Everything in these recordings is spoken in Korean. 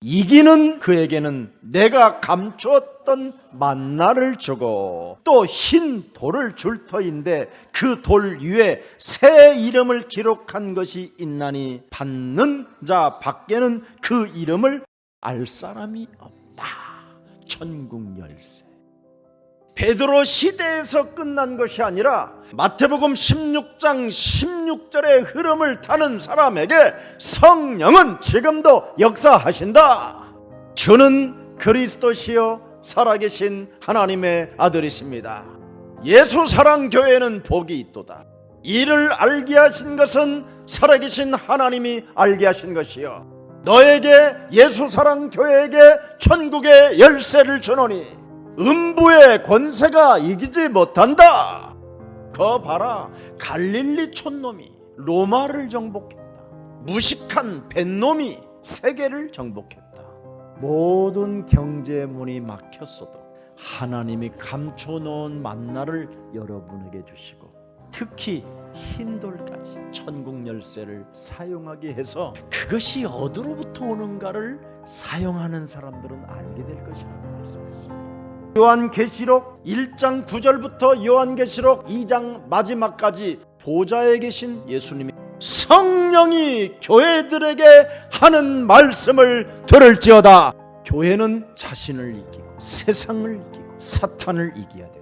이기는 그에게는 내가 감추었던 만나를 주고 또 흰 돌을 줄 터인데 그 돌 위에 새 이름을 기록한 것이 있나니 받는 자 밖에는 그 이름을 알 사람이 없다. 천국 열쇠. 베드로 시대에서 끝난 것이 아니라 마태복음 16장 16절의 흐름을 타는 사람에게 성령은 지금도 역사하신다. 주는 그리스도시요 살아계신 하나님의 아들이십니다. 예수사랑교회는 복이 있도다. 이를 알게 하신 것은 살아계신 하나님이 알게 하신 것이요 너에게 예수사랑교회에게 천국의 열쇠를 주노니 음부의 권세가 이기지 못한다. 거 봐라, 갈릴리 촌놈이 로마를 정복했다. 무식한 뱃놈이 세계를 정복했다. 모든 경제 문이 막혔어도 하나님이 감춰놓은 만나를 여러분에게 주시고 특히 흰돌까지 천국 열쇠를 사용하게 해서 그것이 어디로부터 오는가를 사용하는 사람들은 알게 될 것이라고 말씀했습니다. 요한계시록 1장 9절부터 요한계시록 2장 마지막까지 보좌에 계신 예수님이 성령이 교회들에게 하는 말씀을 들을지어다. 교회는 자신을 이기고 세상을 이기고 사탄을 이겨야 된다.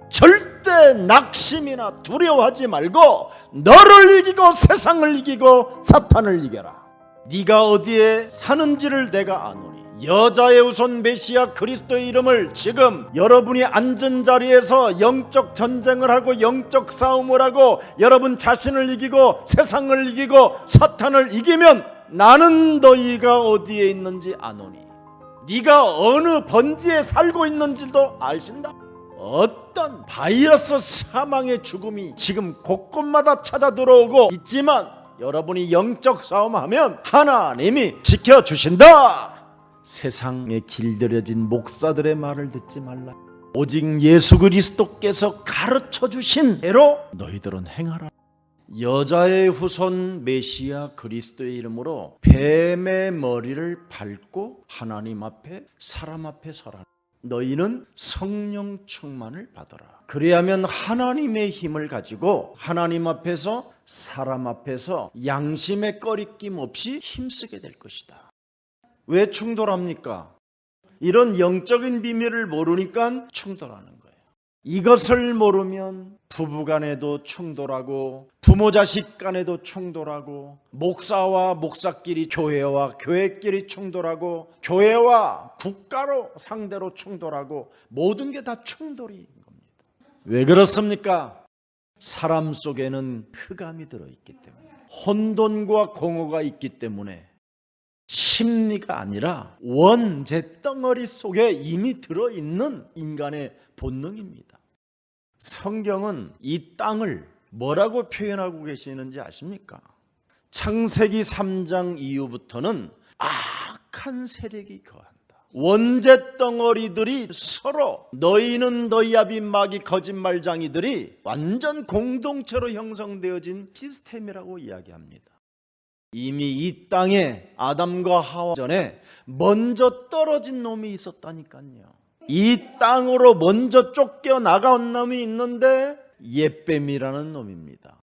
절대 낙심이나 두려워하지 말고 너를 이기고 세상을 이기고 사탄을 이겨라. 네가 어디에 사는지를 내가 아노니 여자의 후손 메시아 그리스도의 이름을 지금 여러분이 앉은 자리에서 영적 전쟁을 하고 영적 싸움을 하고 여러분 자신을 이기고 세상을 이기고 사탄을 이기면 나는 너희가 어디에 있는지 아노니 네가 어느 번지에 살고 있는지도 아신다. 어떤 바이러스 사망의 죽음이 지금 곳곳마다 찾아 들어오고 있지만 여러분이 영적 싸움하면 하나님이 지켜주신다. 세상에 길들여진 목사들의 말을 듣지 말라. 오직 예수 그리스도께서 가르쳐 주신 대로 너희들은 행하라. 여자의 후손 메시아 그리스도의 이름으로 뱀의 머리를 밟고 하나님 앞에 사람 앞에 서라. 너희는 성령 충만을 받아라. 그래야면 하나님의 힘을 가지고 하나님 앞에서 사람 앞에서 양심의 꺼리낌 없이 힘쓰게 될 것이다. 왜 충돌합니까? 이런 영적인 비밀을 모르니까 충돌하는 거예요. 이것을 모르면 부부간에도 충돌하고 부모 자식 간에도 충돌하고 목사와 목사끼리 교회와 교회끼리 충돌하고 교회와 국가로 상대로 충돌하고 모든 게 다 충돌인 겁니다. 왜 그렇습니까? 사람 속에는 흑암이 들어있기 때문에 혼돈과 공허가 있기 때문에 심리가 아니라 원죄 덩어리 속에 이미 들어있는 인간의 본능입니다. 성경은 이 땅을 뭐라고 표현하고 계시는지 아십니까? 창세기 3장 이후부터는 악한 세력이 거한다. 원죄 덩어리들이 서로 너희는 너희 아비 마귀 거짓말장이들이 완전 공동체로 형성되어진 시스템이라고 이야기합니다. 이미 이 땅에 아담과 하와 전에 먼저 떨어진 놈이 있었다니까요. 이 땅으로 먼저 쫓겨나간 놈이 있는데 옅뱀이라는 놈입니다.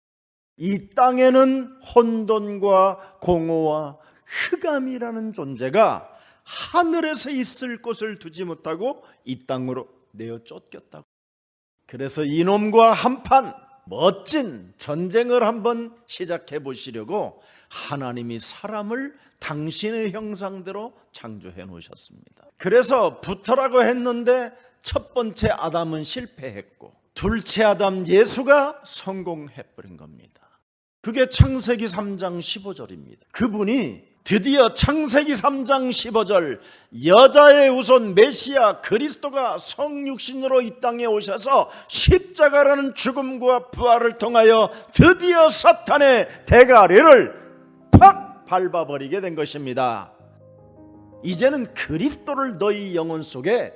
이 땅에는 혼돈과 공허와 흑암이라는 존재가 하늘에서 있을 곳을 두지 못하고 이 땅으로 내어 쫓겼다고. 그래서 이놈과 한판 멋진 전쟁을 한번 시작해 보시려고 하나님이 사람을 당신의 형상대로 창조해 놓으셨습니다. 그래서 붙어라고 했는데 첫 번째 아담은 실패했고 둘째 아담 예수가 성공해 버린 겁니다. 그게 창세기 3장 15절입니다. 그분이 드디어 창세기 3장 15절 여자의 후손 메시아 그리스도가 성육신으로 이 땅에 오셔서 십자가라는 죽음과 부활을 통하여 드디어 사탄의 대가리를 팍 밟아버리게 된 것입니다. 이제는 그리스도를 너희 영혼 속에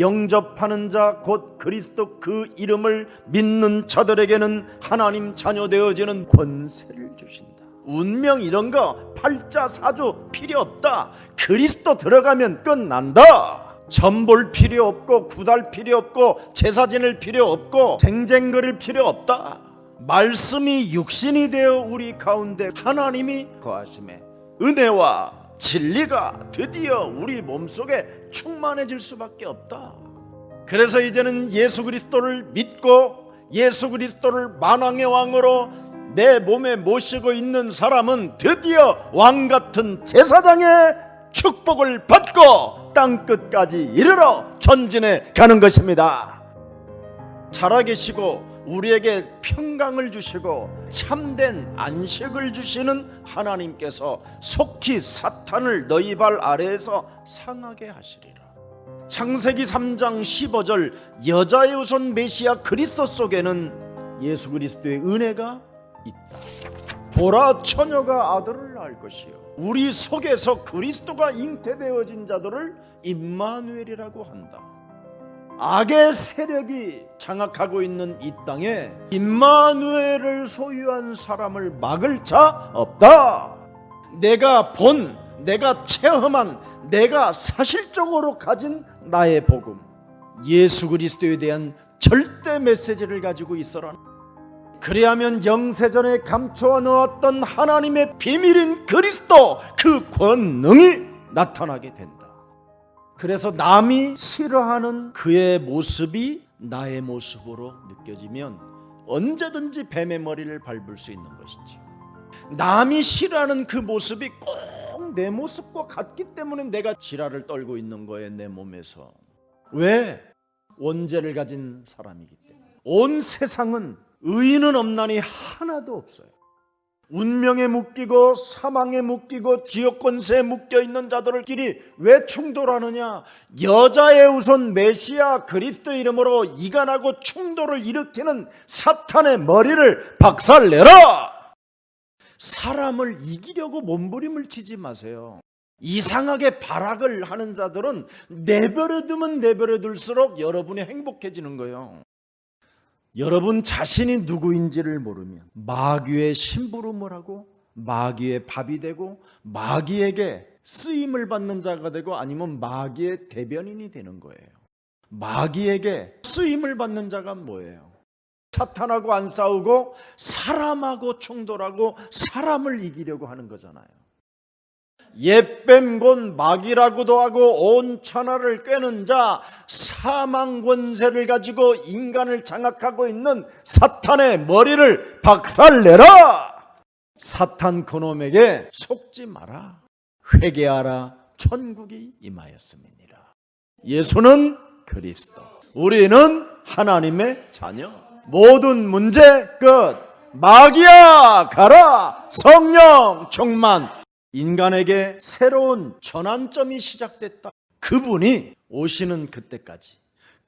영접하는 자 곧 그리스도 그 이름을 믿는 자들에게는 하나님 자녀 되어지는 권세를 주신다. 운명 이런 거 팔자 사주 필요 없다. 그리스도 들어가면 끝난다. 점 볼 필요 없고 구달 필요 없고 제사 지낼 필요 없고 쟁쟁거릴 필요 없다. 말씀이 육신이 되어 우리 가운데 하나님이 거하심에 은혜와 진리가 드디어 우리 몸속에 충만해질 수밖에 없다. 그래서 이제는 예수 그리스도를 믿고 예수 그리스도를 만왕의 왕으로 내 몸에 모시고 있는 사람은 드디어 왕같은 제사장의 축복을 받고 땅끝까지 이르러 전진해 가는 것입니다. 살아계시고 우리에게 평강을 주시고 참된 안식을 주시는 하나님께서 속히 사탄을 너희 발 아래에서 상하게 하시리라. 창세기 3장 15절 여자의 후손 메시아 그리스도 속에는 예수 그리스도의 은혜가 있다. 보라 처녀가 아들을 낳을 것이요 우리 속에서 그리스도가 잉태되어진 자들을 임마누엘이라고 한다. 악의 세력이 장악하고 있는 이 땅에 임마누엘을 소유한 사람을 막을 자 없다. 내가 본, 내가 체험한, 내가 사실적으로 가진 나의 복음, 예수 그리스도에 대한 절대 메시지를 가지고 있어라. 그리하면 영세전에 감추어 놓았던 하나님의 비밀인 그리스도 그 권능이 나타나게 된다. 그래서 남이 싫어하는 그의 모습이 나의 모습으로 느껴지면 언제든지 뱀의 머리를 밟을 수 있는 것이지. 남이 싫어하는 그 모습이 꼭 내 모습과 같기 때문에 내가 지랄을 떨고 있는 거예요. 내 몸에서. 왜? 원죄를 가진 사람이기 때문에. 온 세상은 의인은 없나니 하나도 없어요. 운명에 묶이고 사망에 묶이고 지옥 권세에 묶여 있는 자들끼리 왜 충돌하느냐? 여자의 후손 메시아 그리스도 이름으로 이간하고 충돌을 일으키는 사탄의 머리를 박살내라. 사람을 이기려고 몸부림을 치지 마세요. 이상하게 발악을 하는 자들은 내버려두면 내버려둘수록 여러분이 행복해지는 거예요. 여러분 자신이 누구인지를 모르면 마귀의 심부름을 하고 마귀의 밥이 되고 마귀에게 쓰임을 받는 자가 되고 아니면 마귀의 대변인이 되는 거예요. 마귀에게 쓰임을 받는 자가 뭐예요? 사탄하고 안 싸우고 사람하고 충돌하고 사람을 이기려고 하는 거잖아요. 옛뱀 곧 마귀라고도 하고 온 천하를 꿰는 자, 사망 권세를 가지고 인간을 장악하고 있는 사탄의 머리를 박살내라. 사탄 그놈에게 속지 마라. 회개하라. 천국이 임하였음이니라. 예수는 그리스도, 우리는 하나님의 자녀. 모든 문제 끝. 마귀야 가라. 성령 충만. 인간에게 새로운 전환점이 시작됐다. 그분이 오시는 그때까지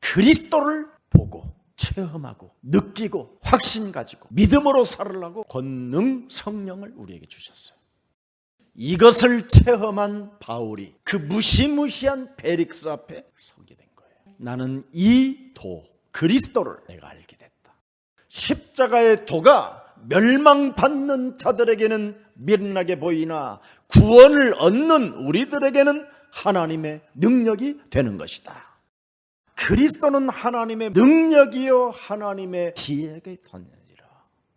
그리스도를 보고 체험하고 느끼고 확신 가지고 믿음으로 살으려고 권능 성령을 우리에게 주셨어요. 이것을 체험한 바울이 그 무시무시한 벨릭스 앞에 서게 된 거예요. 나는 이 도 그리스도를 내가 알게 됐다. 십자가의 도가 멸망받는 자들에게는 미련하게 보이나 구원을 얻는 우리들에게는 하나님의 능력이 되는 것이다. 그리스도는 하나님의 능력이요 하나님의 지혜가 되느니라.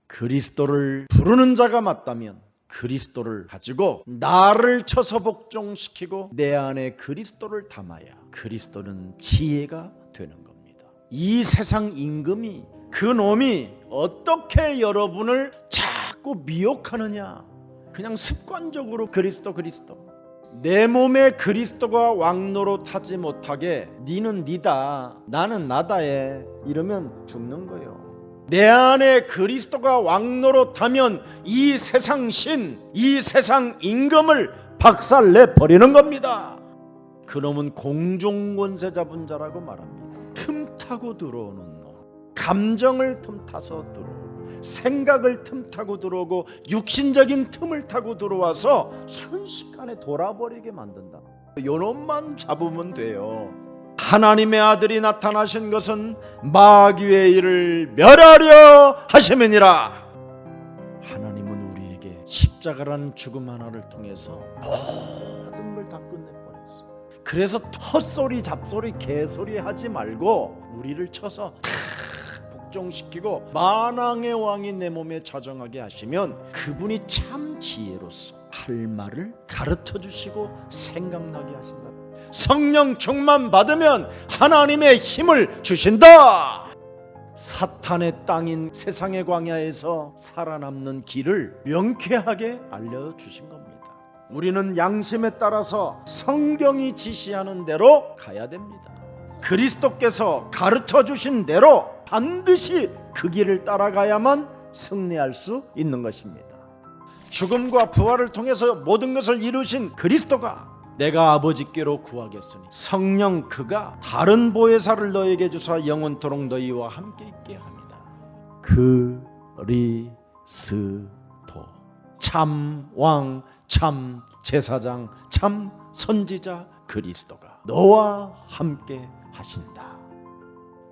그리스도를 부르는 자가 맞다면 그리스도를 가지고 나를 쳐서 복종시키고 내 안에 그리스도를 담아야 그리스도는 지혜가 되는 겁니다. 이 세상 임금이 그 놈이 어떻게 여러분을 자꾸 미혹하느냐? 그냥 습관적으로 그리스도 내 몸에 그리스도가 왕노릇하지 못하게 니는 니다 나는 나다에 이러면 죽는 거예요. 내 안에 그리스도가 왕노릇하면 이 세상 신, 이 세상 임금을 박살내 버리는 겁니다. 그놈은 공중권세 잡은 자라고 말합니다. 틈타고 들어오는 놈, 감정을 틈타서 들어오고 생각을 틈타고 들어오고 육신적인 틈을 타고 들어와서 순식간에 돌아버리게 만든다. 요놈만 잡으면 돼요. 하나님의 아들이 나타나신 것은 마귀의 일을 멸하려 하심이니라. 하나님은 우리에게 십자가라는 죽음 하나를 통해서 모든 걸 다 끝내버렸어. 그래서 헛소리 잡소리 개소리 하지 말고 우리를 쳐서 복종시키고 만왕의 왕이 내 몸에 자정하게 하시면 그분이 참 지혜로서 할 말을 가르쳐 주시고 생각나게 하신다. 성령 충만 받으면 하나님의 힘을 주신다. 사탄의 땅인 세상의 광야에서 살아남는 길을 명쾌하게 알려주신 겁니다. 우리는 양심에 따라서 성경이 지시하는 대로 가야 됩니다. 그리스도께서 가르쳐 주신 대로 반드시 그 길을 따라가야만 승리할 수 있는 것입니다. 죽음과 부활을 통해서 모든 것을 이루신 그리스도가 내가 아버지께로 구하겠으니 성령 그가 다른 보혜사를 너에게 주사 영원토록 너희와 함께 있게 합니다. 그리스도 참 왕, 참 제사장, 참 선지자 그리스도가 너와 함께 하신다.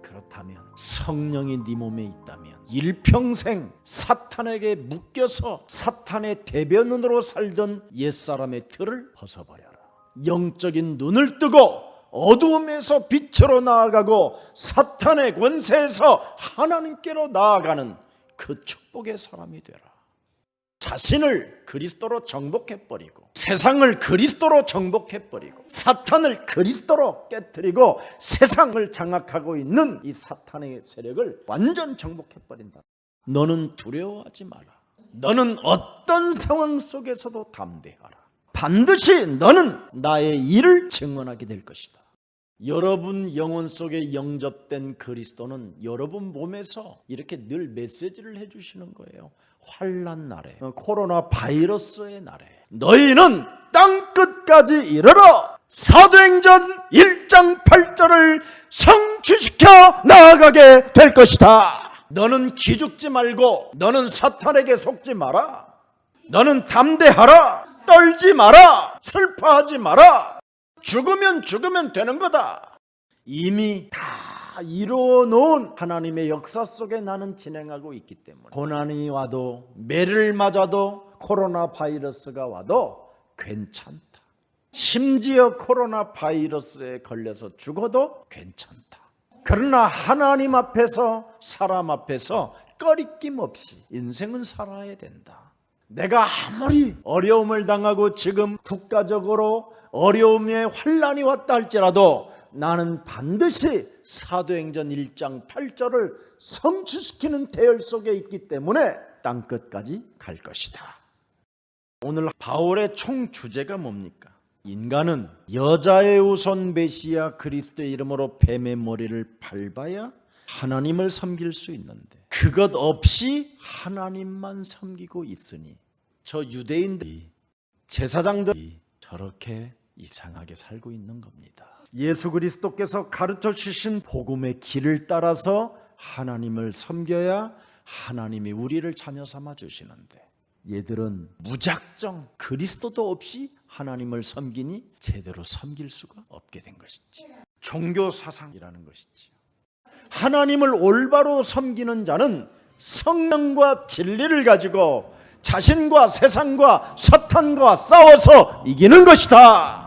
그렇다면 성령이 네 몸에 있다면 일평생 사탄에게 묶여서 사탄의 대변인으로 살던 옛사람의 틀을 벗어버려라. 영적인 눈을 뜨고 어두움에서 빛으로 나아가고 사탄의 권세에서 하나님께로 나아가는 그 축복의 사람이 되라. 자신을 그리스도로 정복해버리고 세상을 그리스도로 정복해버리고 사탄을 그리스도로 깨뜨리고 세상을 장악하고 있는 이 사탄의 세력을 완전 정복해버린다. 너는 두려워하지 마라. 너는 어떤 상황 속에서도 담대하라. 반드시 너는 나의 일을 증언하게 될 것이다. 여러분 영혼 속에 영접된 그리스도는 여러분 몸에서 이렇게 늘 메시지를 해주시는 거예요. 환난 날에, 코로나 바이러스의 날에 너희는 땅끝까지 이르러 사도행전 1장 8절을 성취시켜 나아가게 될 것이다. 너는 기죽지 말고 너는 사탄에게 속지 마라. 너는 담대하라. 떨지 마라. 슬퍼하지 마라. 죽으면 되는 거다. 이미 다 이루어 놓은 하나님의 역사 속에 나는 진행하고 있기 때문에 고난이 와도 매를 맞아도 코로나 바이러스가 와도 괜찮다. 심지어 코로나 바이러스에 걸려서 죽어도 괜찮다. 그러나 하나님 앞에서 사람 앞에서 꺼리낌 없이 인생은 살아야 된다. 내가 아무리 어려움을 당하고 지금 국가적으로 어려움에 환난이 왔다 할지라도 나는 반드시 사도행전 1장 8절을 성취시키는 대열 속에 있기 때문에 땅끝까지 갈 것이다. 오늘 바울의 총 주제가 뭡니까? 인간은 여자의 우선 메시아 그리스도의 이름으로 뱀의 머리를 밟아야 하나님을 섬길 수 있는데 그것 없이 하나님만 섬기고 있으니 저 유대인들이 제사장들이 저렇게 이상하게 살고 있는 겁니다. 예수 그리스도께서 가르쳐 주신 복음의 길을 따라서 하나님을 섬겨야 하나님이 우리를 자녀 삼아 주시는데 얘들은 무작정 그리스도도 없이 하나님을 섬기니 제대로 섬길 수가 없게 된 것이지. 종교 사상이라는 것이지. 하나님을 올바로 섬기는 자는 성령과 진리를 가지고 자신과 세상과 사탄과 싸워서 이기는 것이다.